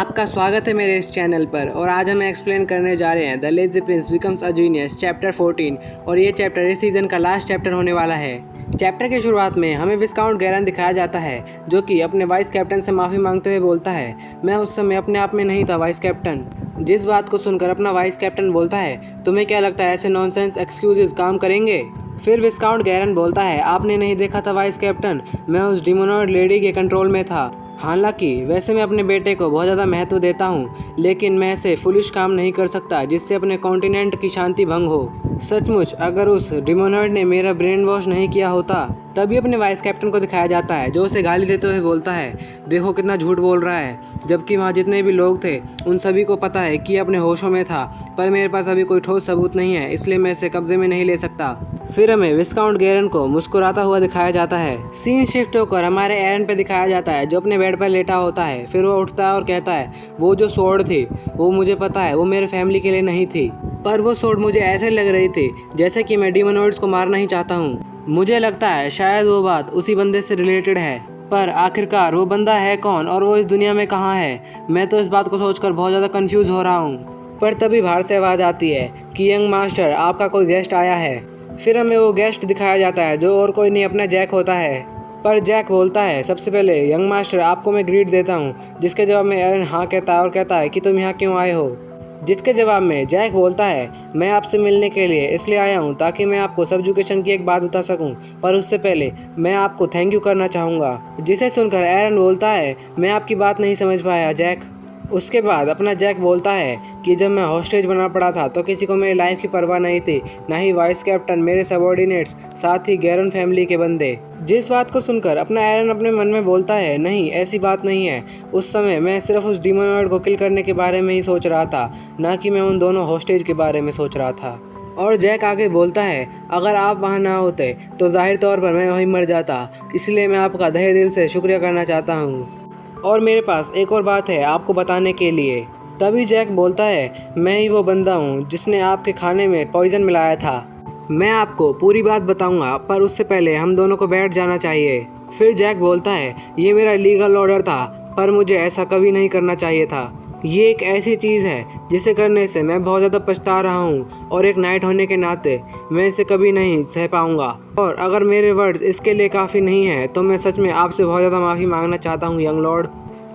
आपका स्वागत है मेरे इस चैनल पर और आज हम एक्सप्लेन करने जा रहे हैं the lazy Prince becomes a genius chapter 14 और ये चैप्टर इस सीज़न का लास्ट चैप्टर होने वाला है। चैप्टर की शुरुआत में हमें विस्काउंट गैरन दिखाया जाता है जो कि अपने वाइस कैप्टन से माफ़ी मांगते हुए बोलता है, मैं उस समय अपने आप में नहीं था वाइस कैप्टन। जिस बात को सुनकर अपना वाइस कैप्टन बोलता है, तुम्हें क्या लगता है ऐसे नॉनसेंस एक्सक्यूजेस काम करेंगे? फिर विस्काउंट गैरन बोलता है, आपने नहीं देखा था वाइस कैप्टन, मैं उस डिमोनॉइड लेडी के कंट्रोल में था। हालांकि वैसे मैं अपने बेटे को बहुत ज़्यादा महत्व देता हूँ, लेकिन मैं ऐसे फुलिश काम नहीं कर सकता जिससे अपने कॉन्टिनेंट की शांति भंग हो। सचमुच अगर उस डिमोनॉइड ने मेरा ब्रेन वॉश नहीं किया होता। तभी अपने वाइस कैप्टन को दिखाया जाता है जो उसे गाली देते हुए बोलता है, देखो कितना झूठ बोल रहा है, जबकि वहाँ जितने भी लोग थे उन सभी को पता है कि अपने होशों में था, पर मेरे पास अभी कोई ठोस सबूत नहीं है, इसलिए मैं इसे कब्जे में नहीं ले सकता। फिर हमें विस्काउंट गैरन को मुस्कुराता हुआ दिखाया जाता है। सीन शिफ्ट होकर हमारे एरन पे दिखाया जाता है जो अपने बेड पर लेटा होता है। फिर वो उठता है और कहता है, वो जो सोर्ड थी वो मुझे पता है वो मेरे फैमिली के लिए नहीं थी, पर वो सोर्ड मुझे ऐसे लग रही थी जैसे कि मैं डिमोनॉइड्स को मारना ही चाहता हूँ। मुझे लगता है शायद वो बात उसी बंदे से रिलेटेड है, पर आखिरकार वो बंदा है कौन और वो इस दुनिया में कहाँ है? मैं तो इस बात को सोचकर बहुत ज़्यादा कंफ्यूज हो रहा हूँ। पर तभी बाहर से आवाज़ आती है कि यंग मास्टर, आपका कोई गेस्ट आया है। फिर हमें वो गेस्ट दिखाया जाता है जो और कोई नहीं अपना जैक होता है। पर जैक बोलता है, सबसे पहले यंग मास्टर आपको मैं ग्रीट देता हूँ, जिसके जवाब में एरन हाँ कहता है और कहता है कि तुम यहाँ क्यों आए हो? जिसके जवाब में जैक बोलता है, मैं आपसे मिलने के लिए इसलिए आया हूँ ताकि मैं आपको सब एजुकेशन की एक बात बता सकूँ, पर उससे पहले मैं आपको थैंक यू करना चाहूँगा। जिसे सुनकर एरन बोलता है, मैं आपकी बात नहीं समझ पाया जैक। उसके बाद अपना जैक बोलता है कि जब मैं हॉस्टेज बना पड़ा था तो किसी को मेरी लाइफ की परवाह नहीं थी, ना ही वाइस कैप्टन, मेरे सबॉर्डिनेट्स, साथ ही गैरन फैमिली के बंदे। जिस बात को सुनकर अपना एरन अपने मन में बोलता है, नहीं ऐसी बात नहीं है, उस समय मैं सिर्फ उस डिमोनॉइड को किल करने के बारे में ही सोच रहा था, ना कि मैं उन दोनों हॉस्टेज के बारे में सोच रहा था। और जैक आगे बोलता है, अगर आप वहाँ ना होते तो जाहिर तौर पर मैं वहीं मर जाता, इसलिए मैं आपका तहे दिल से शुक्रिया करना चाहता हूँ और मेरे पास एक और बात है आपको बताने के लिए। तभी जैक बोलता है, मैं ही वो बंदा हूँ जिसने आपके खाने में पॉइजन मिलाया था। मैं आपको पूरी बात बताऊंगा, पर उससे पहले हम दोनों को बैठ जाना चाहिए। फिर जैक बोलता है, ये मेरा लीगल ऑर्डर था, पर मुझे ऐसा कभी नहीं करना चाहिए था। ये एक ऐसी चीज़ है जिसे करने से मैं बहुत ज़्यादा पछता रहा हूँ और एक नाइट होने के नाते मैं इसे कभी नहीं सह पाऊँगा। और अगर मेरे वर्ड्स इसके लिए काफ़ी नहीं है तो मैं सच में आपसे बहुत ज़्यादा माफ़ी मांगना चाहता हूँ यंग लॉर्ड।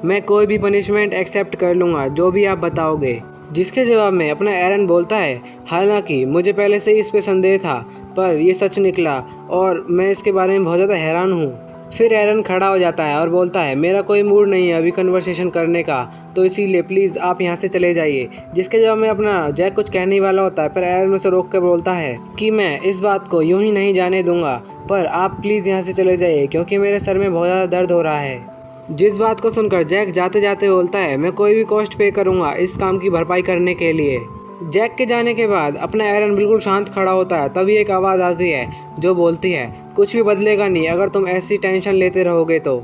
मैं कोई भी पनिशमेंट एक्सेप्ट कर लूँगा जो भी आप बताओगे। जिसके जवाब में अपना एरन बोलता है, हालांकि मुझे पहले से ही इस पे संदेह था, पर यह सच निकला और मैं इसके बारे में बहुत ज़्यादा हैरान हूँ। फिर एरन खड़ा हो जाता है और बोलता है, मेरा कोई मूड नहीं है अभी कन्वर्सेशन करने का, तो इसीलिए प्लीज़ आप यहाँ से चले जाइए। जिसके जवाब में अपना जैक कुछ कहने ही वाला होता है, पर एरन उसे रोक कर बोलता है कि मैं इस बात को यूं ही नहीं जाने दूंगा, पर आप प्लीज़ यहाँ से चले जाइए क्योंकि मेरे सर में बहुत ज़्यादा दर्द हो रहा है। जिस बात को सुनकर जैक जाते जाते बोलता है, मैं कोई भी कॉस्ट पे करूँगा इस काम की भरपाई करने के लिए। जैक के जाने के बाद अपना एरन बिल्कुल शांत खड़ा होता है। तभी एक आवाज़ आती है जो बोलती है, कुछ भी बदलेगा नहीं अगर तुम ऐसी टेंशन लेते रहोगे तो।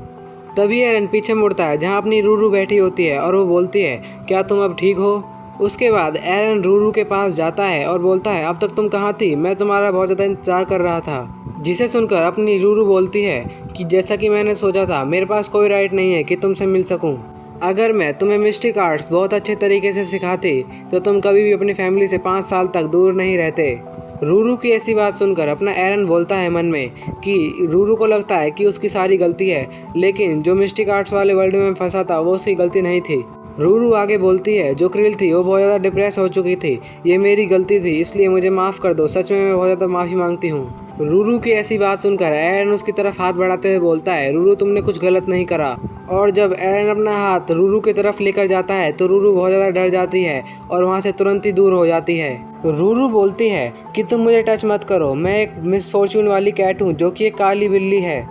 तभी एरन पीछे मुड़ता है जहां अपनी रूरू बैठी होती है और वो बोलती है, क्या तुम अब ठीक हो? उसके बाद एरन रूरू के पास जाता है और बोलता है, अब तक तुम कहाँ थी? मैं तुम्हारा बहुत ज़्यादा इंतजार कर रहा था। जिसे सुनकर अपनी रूरू बोलती है कि जैसा कि मैंने सोचा था, मेरे पास कोई राइट नहीं है कि तुमसे मिल सकूं। अगर मैं तुम्हें मिस्टिक आर्ट्स बहुत अच्छे तरीके से सिखाती तो तुम कभी भी अपनी फैमिली से 5 साल तक दूर नहीं रहते। रूरू की ऐसी बात सुनकर अपना एरन बोलता है मन में कि रूरू को लगता है कि उसकी सारी गलती है, लेकिन जो मिस्टिक आर्ट्स वाले वर्ल्ड में फंसा था वो उसकी गलती नहीं थी। रूरू आगे बोलती है, जो क्रिल थी वो बहुत ज़्यादा डिप्रेस हो चुकी थी, ये मेरी गलती थी, इसलिए मुझे माफ़ कर दो, सच में मैं बहुत ज़्यादा माफ़ी मांगती हूँ। रूरू की ऐसी बात सुनकर एरन उसकी तरफ हाथ बढ़ाते हुए बोलता है, रूरू तुमने कुछ गलत नहीं करा। और जब एरन अपना हाथ रूरू की तरफ लेकर जाता है तो रूरू बहुत ज़्यादा डर जाती है और वहाँ से तुरंत ही दूर हो जाती है। रूरू बोलती है कि तुम मुझे टच मत करो, मैं एक मिसफॉर्चून वाली कैट हूँ जो कि एक काली बिल्ली है।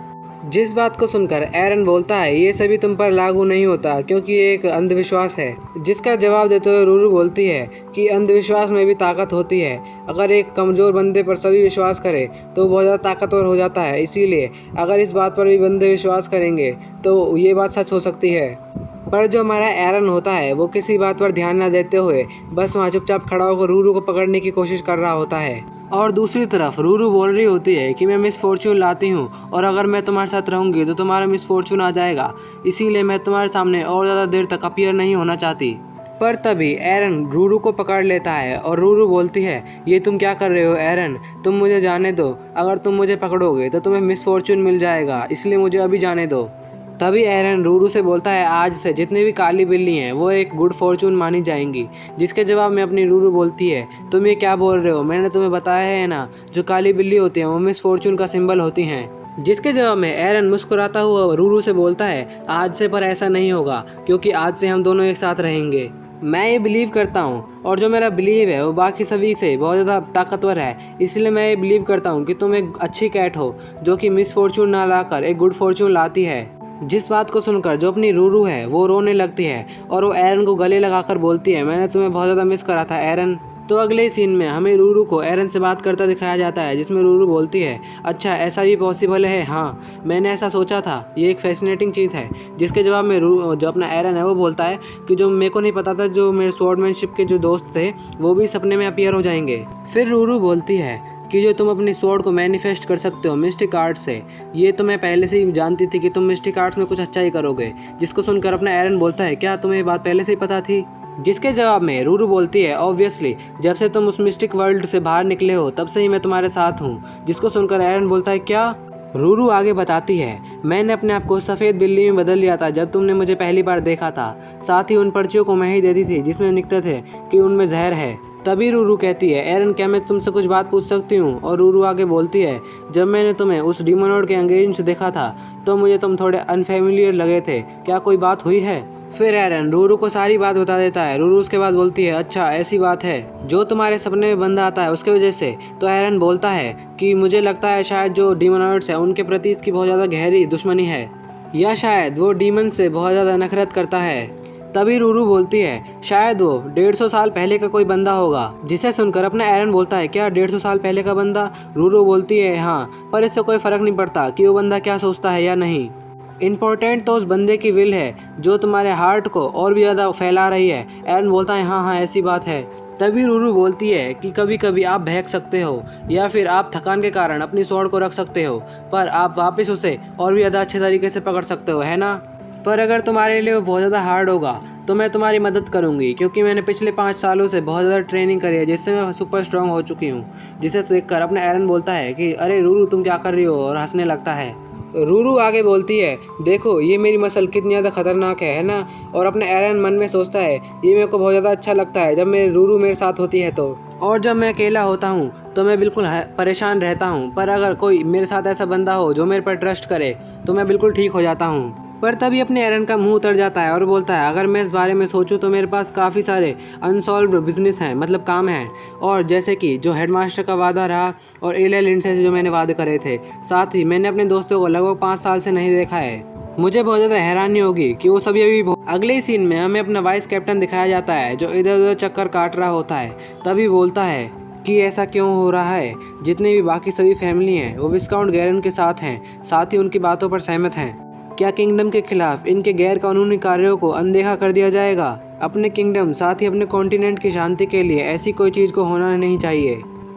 जिस बात को सुनकर एरन बोलता है, ये सभी तुम पर लागू नहीं होता क्योंकि ये एक अंधविश्वास है। जिसका जवाब देते हुए रूरू बोलती है कि अंधविश्वास में भी ताकत होती है, अगर एक कमज़ोर बंदे पर सभी विश्वास करे तो बहुत ज़्यादा ताकतवर हो जाता है, इसीलिए अगर इस बात पर भी बंदे विश्वास करेंगे तो ये बात सच हो सकती है। पर जो हमारा एरन होता है वो किसी बात पर ध्यान न देते हुए बस वहाँ चुपचाप खड़ा होकर रूरू को पकड़ने की कोशिश कर रहा होता है और दूसरी तरफ रूरू बोल रही होती है कि मैं मिस फॉर्चून लाती हूँ और अगर मैं तुम्हारे साथ रहूँगी तो तुम्हारा मिस फॉर्चून आ जाएगा, इसीलिए मैं तुम्हारे सामने और ज़्यादा देर तक अपीयर नहीं होना चाहती। पर तभी एरन रूरू को पकड़ लेता है और रूरू बोलती है, ये तुम क्या कर रहे हो एरन, तुम मुझे जाने दो, अगर तुम मुझे पकड़ोगे तो तुम्हें मिस फॉर्चून मिल जाएगा, इसलिए मुझे अभी जाने दो। तभी एरन रूरू से बोलता है, आज से जितनी भी काली बिल्ली हैं वो एक गुड फॉर्चून मानी जाएंगी। जिसके जवाब में अपनी रूरू बोलती है, तुम ये क्या बोल रहे हो, मैंने तुम्हें बताया है ना, जो काली बिल्ली होती हैं वो मिस फॉर्चून का सिंबल होती हैं। जिसके जवाब में एरन मुस्कुराता हुआ रूरू से बोलता है, आज से पर ऐसा नहीं होगा, क्योंकि आज से हम दोनों एक साथ रहेंगे। मैं ये बिलीव करता हूँ और जो मेरा बिलीव है वो बाकी सभी से बहुत ज़्यादा ताकतवर है, इसलिए मैं ये बिलीव करता हूँ कि तुम एक अच्छी कैट हो जो कि मिस फॉर्चून ना लाकर एक गुड फॉर्चून लाती है। जिस बात को सुनकर जो अपनी रूरू है वो रोने लगती है और वो एरन को गले लगाकर बोलती है, मैंने तुम्हें बहुत ज़्यादा मिस करा था एरन। तो अगले सीन में हमें रूरू को एरन से बात करता दिखाया जाता है, जिसमें रूरू बोलती है, अच्छा ऐसा भी पॉसिबल है, हाँ मैंने ऐसा सोचा था, ये एक फैसिनेटिंग चीज़ है। जिसके जवाब में जो अपना एरन है वो बोलता है कि जो मेरे को नहीं पता था, जो मेरे स्वॉर्डमैनशिप के जो दोस्त थे वो भी सपने में अपीयर हो जाएंगे। फिर रूरू बोलती है कि जो तुम अपनी स्वॉर्ड को मैनिफेस्ट कर सकते हो मिस्टिक आर्ट से, ये तो मैं पहले से ही जानती थी कि तुम मिस्टिक आर्ट्स में कुछ अच्छा ही करोगे। जिसको सुनकर अपना एरन बोलता है, क्या तुम्हें ये बात पहले से ही पता थी। जिसके जवाब में रूरू बोलती है, ऑब्वियसली जब से तुम उस मिस्टिक वर्ल्ड से बाहर निकले हो तब से ही मैं तुम्हारे साथ हूँ। जिसको सुनकर एरन बोलता है, क्या। रूरू आगे बताती है, मैंने अपने आप को सफ़ेद बिल्ली में बदल लिया था जब तुमने मुझे पहली बार देखा था, साथ ही उन पर्चियों को मैं ही देती थी जिसमें लिखते थे कि उनमें जहर है। तभी रूरू कहती है, एरन क्या मैं तुमसे कुछ बात पूछ सकती हूँ। और रूरू आगे बोलती है, जब मैंने तुम्हें उस डिमोनॉइड के एंगेज देखा था तो मुझे तुम थोड़े अनफेमिलियर लगे थे, क्या कोई बात हुई है। फिर एरन रूरू को सारी बात बता देता है। रूरू उसके बाद बोलती है, अच्छा ऐसी बात है जो तुम्हारे सपने में बंदा आता है उसके वजह से। तो एरन बोलता है कि मुझे लगता है शायद जो डिमोनॉइड्स हैं उनके प्रति इसकी बहुत ज़्यादा गहरी दुश्मनी है, या शायद वो डीमन से बहुत ज़्यादा नफरत करता है। तभी रूरू बोलती है, शायद वो 150 साल पहले का कोई बंदा होगा। जिसे सुनकर अपना एरन बोलता है, क्या 150 साल पहले का बंदा। रूरू बोलती है, हाँ, पर इससे कोई फ़र्क नहीं पड़ता कि वो बंदा क्या सोचता है या नहीं, इम्पोर्टेंट तो उस बंदे की विल है जो तुम्हारे हार्ट को और भी ज़्यादा फैला रही है। एरन बोलता है, हाँ हाँ ऐसी बात है। तभी रूरू बोलती है कि कभी कभी आप बहक सकते हो या फिर आप थकान के कारण अपनी स्वॉर्ड को रख सकते हो, पर आप वापस उसे और भी ज़्यादा अच्छे तरीके से पकड़ सकते हो, है ना। पर अगर तुम्हारे लिए वो बहुत ज़्यादा हार्ड होगा तो मैं तुम्हारी मदद करूंगी, क्योंकि मैंने पिछले 5 सालों से बहुत ज़्यादा ट्रेनिंग करी है जिससे मैं सुपर स्ट्रांग हो चुकी हूँ। जिसे देखकर अपना एरन बोलता है कि अरे रूरू तुम क्या कर रही हो, और हंसने लगता है। रूरू आगे बोलती है, देखो ये मेरी मसल कितनी ज़्यादा खतरनाक है ना। और अपने एरन मन में सोचता है, ये मेरे को बहुत ज़्यादा अच्छा लगता है जब मेरे रूरू मेरे साथ होती है तो, और जब मैं अकेला होता हूँ तो मैं बिल्कुल परेशान रहता हूँ, पर अगर कोई मेरे साथ ऐसा बंदा हो जो मेरे पर ट्रस्ट करे तो मैं बिल्कुल ठीक हो जाता हूँ। पर तभी अपने एरन का मुंह उतर जाता है और बोलता है, अगर मैं इस बारे में सोचूं तो मेरे पास काफ़ी सारे अनसॉल्व्ड बिजनेस हैं, मतलब काम हैं, और जैसे कि जो हेडमास्टर का वादा रहा और एलिया लिंडसे से जो मैंने वादे करे थे, साथ ही मैंने अपने दोस्तों को लगभग 5 साल से नहीं देखा है। मुझे बहुत ज़्यादा हैरानी होगी कि वो सभी अभी। अगले ही सीन में हमें अपना वाइस कैप्टन दिखाया जाता है जो इधर उधर चक्कर काट रहा होता है। तभी बोलता है कि ऐसा क्यों हो रहा है, जितने भी बाकी सभी फैमिली हैं वो विस्काउंट गैरन के साथ हैं, साथ ही उनकी बातों पर सहमत हैं। क्या किंगडम के खिलाफ इनके गैर कानूनी कार्यों को अनदेखा कर दिया जाएगा। अपने किंगडम साथ ही अपने कॉन्टिनेंट की शांति के लिए ऐसी कोई चीज़ को होना नहीं चाहिए।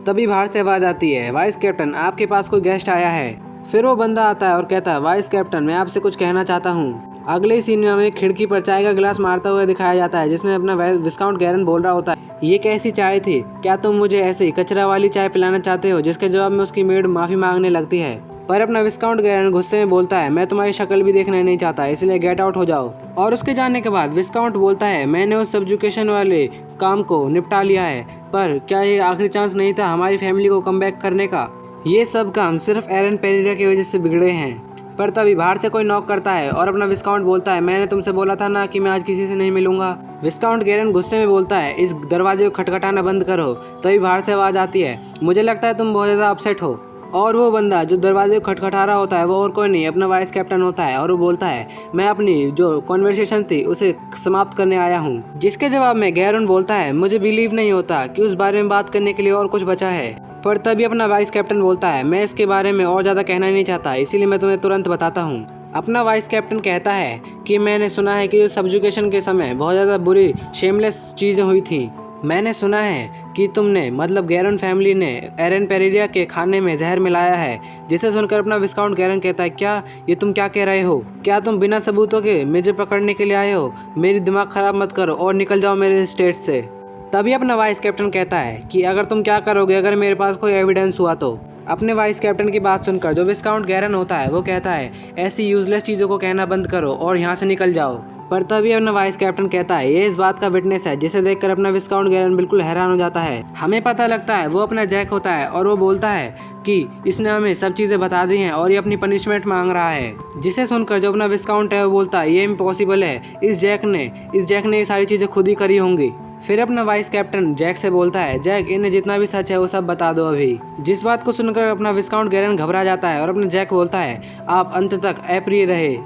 तभी बाहर से आवाज़ आती है, वाइस कैप्टन आपके पास कोई गेस्ट आया है। फिर वो बंदा आता है और कहता है, वाइस कैप्टन मैं आपसे कुछ कहना चाहता हूँ। अगले ही सीन में हमें खिड़की पर चाय का गिलास मारता हुआ दिखाया जाता है, जिसमें अपना विस्काउंट गैरन बोल रहा होता है, ये कैसी चाय थी, क्या तुम मुझे ऐसे ही कचरा वाली चाय पिलाना चाहते हो। जिसके जवाब में उसकी मेड माफ़ी मांगने लगती है, पर अपना विस्काउंट गैरन गुस्से में बोलता है, मैं तुम्हारी शक्ल भी देखना नहीं चाहता, इसलिए गेट आउट हो जाओ। और उसके जाने के बाद विस्काउंट बोलता है, मैंने उस सब्जुकेशन वाले काम को निपटा लिया है, पर क्या ये आखिरी चांस नहीं था हमारी फैमिली को कम बैक करने का। ये सब काम सिर्फ एरन पेरेरा की वजह से बिगड़े हैं। पर तभी बाहर से कोई नॉक करता है और अपना विस्काउंट बोलता है, मैंने तुमसे बोला था ना कि मैं आज किसी से नहीं मिलूंगा। विस्काउंट गैरन गुस्से में बोलता है, इस दरवाजे को खटखटाना बंद करो। तभी बाहर से आवाज़ आती है, मुझे लगता है तुम बहुत ज़्यादा अपसेट हो। और वो बंदा जो दरवाजे को खटखटा रहा होता है वो और कोई नहीं अपना वाइस कैप्टन होता है, और वो बोलता है, मैं अपनी जो कॉन्वर्सेशन थी उसे समाप्त करने आया हूँ। जिसके जवाब में गैरन बोलता है, मुझे बिलीव नहीं होता कि उस बारे में बात करने के लिए और कुछ बचा है। पर तभी अपना वाइस कैप्टन बोलता है, मैं इसके बारे में और ज़्यादा कहना नहीं चाहता, इसीलिए मैं तुम्हें तुरंत बताता हूँ। अपना वाइस कैप्टन कहता है कि मैंने सुना है कि सब्जुकेशन के समय बहुत ज़्यादा बुरी शेमलेस चीज़ें हुई थी, मैंने सुना है कि तुमने मतलब गैरन फैमिली ने एरन पेरेरा के खाने में जहर मिलाया है। जिसे सुनकर अपना विस्काउंट गैरन कहता है, क्या ये तुम क्या कह रहे हो? क्या तुम बिना सबूतों के मुझे पकड़ने के लिए आए हो? मेरी दिमाग खराब मत करो और निकल जाओ मेरे स्टेट से। तभी अपना वाइस कैप्टन कहता है कि अगर तुम क्या करोगे अगर मेरे पास कोई एविडेंस हुआ तो। अपने वाइस कैप्टन की बात सुनकर जो विस्काउंट गैरन होता है वो कहता है, ऐसी यूजलेस चीज़ों को कहना बंद करो और यहाँ से निकल जाओ। पर तभी अपना वाइस कैप्टन कहता है, ये इस बात का विटनेस है, जिसे देखकर अपना विस्काउंट गैरन बिल्कुल हैरान हो जाता है। हमें पता लगता है वो अपना जैक होता है और वो बोलता है कि इसने हमें सब चीज़ें बता दी हैं और ये अपनी पनिशमेंट मांग रहा है। जिसे सुनकर जो अपना विस्काउंट है वो बोलता है, ये इम्पॉसिबल है, इस जैक ने ये सारी चीज़ें खुद ही करी होंगी। फिर अपना वाइस कैप्टन जैक से बोलता है, जैक इन्हें जितना भी सच है वो सब बता दो अभी। जिस बात को सुनकर अपना विस्काउंट गैरन घबरा जाता है और अपना जैक बोलता है, आप अंत तक अप्रिय रहे।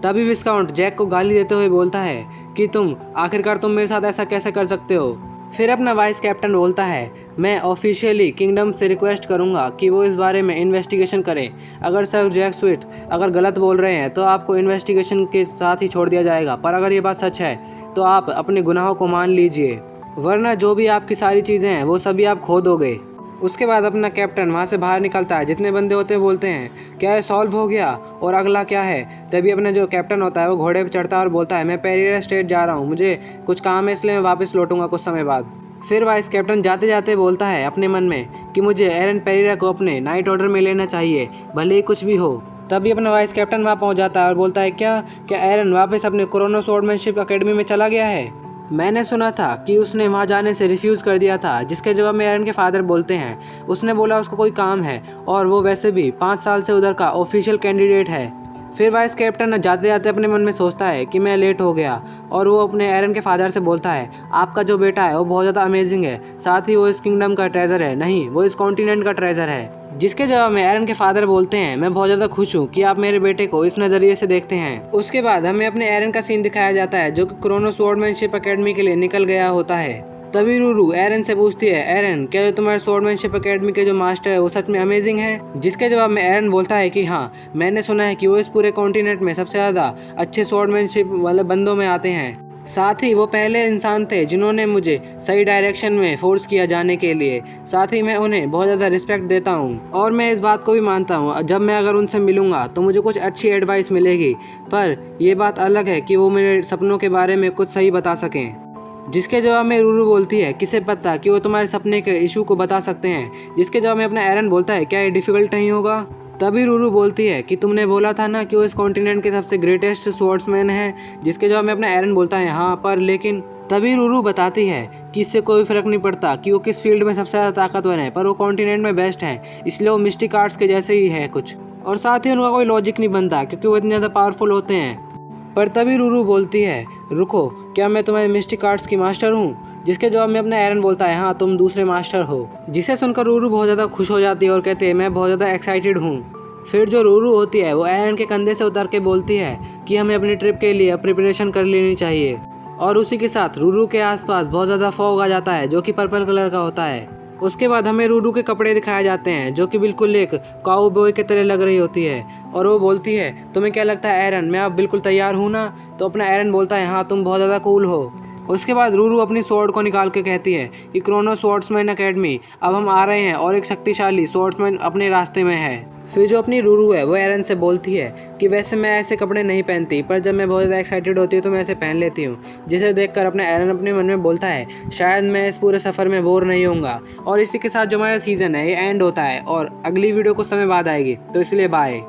तभी विस्काउंट जैक को गाली देते हुए बोलता है कि तुम आखिरकार तुम मेरे साथ ऐसा कैसे कर सकते हो। फिर अपना वाइस कैप्टन बोलता है, मैं ऑफिशियली किंगडम से रिक्वेस्ट करूंगा कि वो इस बारे में इन्वेस्टिगेशन करें। अगर सर जैक स्वीट अगर गलत बोल रहे हैं तो आपको इन्वेस्टिगेशन के साथ ही छोड़ दिया जाएगा, पर अगर ये बात सच है तो आप अपने गुनाहों को मान लीजिए, वरना जो भी आपकी सारी चीज़ें हैं वो सभी आप खो दोगे। उसके बाद अपना कैप्टन वहाँ से बाहर निकलता है। जितने बंदे होते हैं बोलते हैं, क्या ये सॉल्व हो गया और अगला क्या है? तभी अपना जो कैप्टन होता है वो घोड़े पर चढ़ता है और बोलता है, मैं पेरेरा स्टेट जा रहा हूँ, मुझे कुछ काम है इसलिए मैं वापस लौटूंगा कुछ समय बाद। फिर वाइस कैप्टन जाते जाते बोलता है अपने मन में कि मुझे एरन पेरेरा को अपने नाइट ऑर्डर में लेना चाहिए, भले ही कुछ भी हो। तभी अपना वाइस कैप्टन वहाँ पहुँच जाता है और बोलता है, क्या एरन वापस अपने क्रोनो स्वॉर्डमैनशिप अकेडमी में चला गया है? मैंने सुना था कि उसने वहाँ जाने से रिफ्यूज़ कर दिया था। जिसके जवाब में एरन के फादर बोलते हैं, उसने बोला उसको कोई काम है और वो वैसे भी 5 साल से उधर का ऑफिशियल कैंडिडेट है। फिर वाइस कैप्टन जाते जाते अपने मन में सोचता है कि मैं लेट हो गया और वो अपने एरन के फादर से बोलता है, आपका जो बेटा है वो बहुत ज़्यादा अमेजिंग है, साथ ही वो इस किंगडम का ट्रेजर है, नहीं वो इस कॉन्टिनेंट का ट्रेजर है। जिसके जवाब में एरन के फादर बोलते हैं, मैं बहुत ज़्यादा खुश हूँ कि आप मेरे बेटे को इस नज़रिए से देखते हैं। उसके बाद हमें अपने एरन का सीन दिखाया जाता है जो कि क्रोनो स्वॉर्डमैनशिप अकेडमी के लिए निकल गया होता है। तभी रूरू एरन से पूछती है, एरन क्या जो तुम्हारे स्वॉर्डमैनशिप अकेडमी के जो मास्टर है वो सच में अमेजिंग है? जिसके जवाब में एरन बोलता है कि हाँ, मैंने सुना है कि वो इस पूरे कॉन्टिनेंट में सबसे ज़्यादा अच्छे स्वॉर्डमैनशिप वाले बंदों में आते हैं। साथ ही वो पहले इंसान थे जिन्होंने मुझे सही डायरेक्शन में फोर्स किया जाने के लिए। साथ ही मैं उन्हें बहुत ज़्यादा रिस्पेक्ट देता हूँ और मैं इस बात को भी मानता हूँ जब मैं अगर उनसे मिलूँगा तो मुझे कुछ अच्छी एडवाइस मिलेगी, पर यह बात अलग है कि वो मेरे सपनों के बारे में कुछ सही बता सकें। जिसके जवाब में रूरू बोलती है, किसे पता कि वो तुम्हारे सपने के इशू को बता सकते हैं। जिसके जवाब में अपना एरन बोलता है, क्या ये डिफ़िकल्ट नहीं होगा? तभी रूरू बोलती है कि तुमने बोला था ना कि वो इस कॉन्टिनेंट के सबसे ग्रेटेस्ट स्वॉर्ड्समैन है। जिसके जवाब में अपना एरन बोलता है, हाँ पर लेकिन। तभी रूरू बताती है कि इससे कोई फ़र्क नहीं पड़ता कि वो किस फील्ड में सबसे ज़्यादा ताकतवर है, पर वो कॉन्टिनेंट में बेस्ट हैं, इसलिए वो मिस्टिक आर्ट्स के जैसे ही है कुछ। और साथ ही उनका कोई लॉजिक नहीं बनता क्योंकि वो इतने ज़्यादा पावरफुल होते हैं। पर तभी रूरू बोलती है, रुको, क्या मैं तुम्हारे मिस्टिक आर्ट्स की मास्टर हूँ? जिसके जवाब में अपना एरन बोलता है, हाँ तुम दूसरे मास्टर हो। जिसे सुनकर रूरू बहुत ज़्यादा खुश हो जाती है और कहते हैं, मैं बहुत ज़्यादा एक्साइटेड हूँ। फिर जो रूरू होती है वो एरन के कंधे से उतर के बोलती है कि हमें अपनी ट्रिप के लिए प्रिपरेशन कर लेनी चाहिए। और उसी के साथ रूरू के आसपास बहुत ज़्यादा फॉग आ जाता है जो कि पर्पल कलर का होता है। उसके बाद हमें रूरू के कपड़े दिखाए जाते हैं जो कि बिल्कुल एक काउबॉय के तरह लग रही होती है। और वो बोलती है, तुम्हें क्या लगता है एरन, मैं अब बिल्कुल तैयार हूँ ना? तो अपना एरन बोलता है, हाँ तुम बहुत ज़्यादा कूल हो। उसके बाद रूरू अपनी स्वॉर्ड को निकाल के कहती है कि क्रोनो स्वॉर्ड्समैन अकेडमी, अब हम आ रहे हैं और एक शक्तिशाली स्वॉर्ड्समैन अपने रास्ते में है। फिर जो अपनी रूरू है वो एरन से बोलती है कि वैसे मैं ऐसे कपड़े नहीं पहनती, पर जब मैं बहुत ज़्यादा एक्साइटेड होती हूँ तो मैं ऐसे पहन लेती हूँ। जिसे देखकर अपना एरन अपने मन में बोलता है, शायद मैं इस पूरे सफ़र में बोर नहीं होऊंगा। और इसी के साथ जो हमारा सीज़न है ये एंड होता है और अगली वीडियो कुछ समय बाद आएगी, तो इसलिए बाय।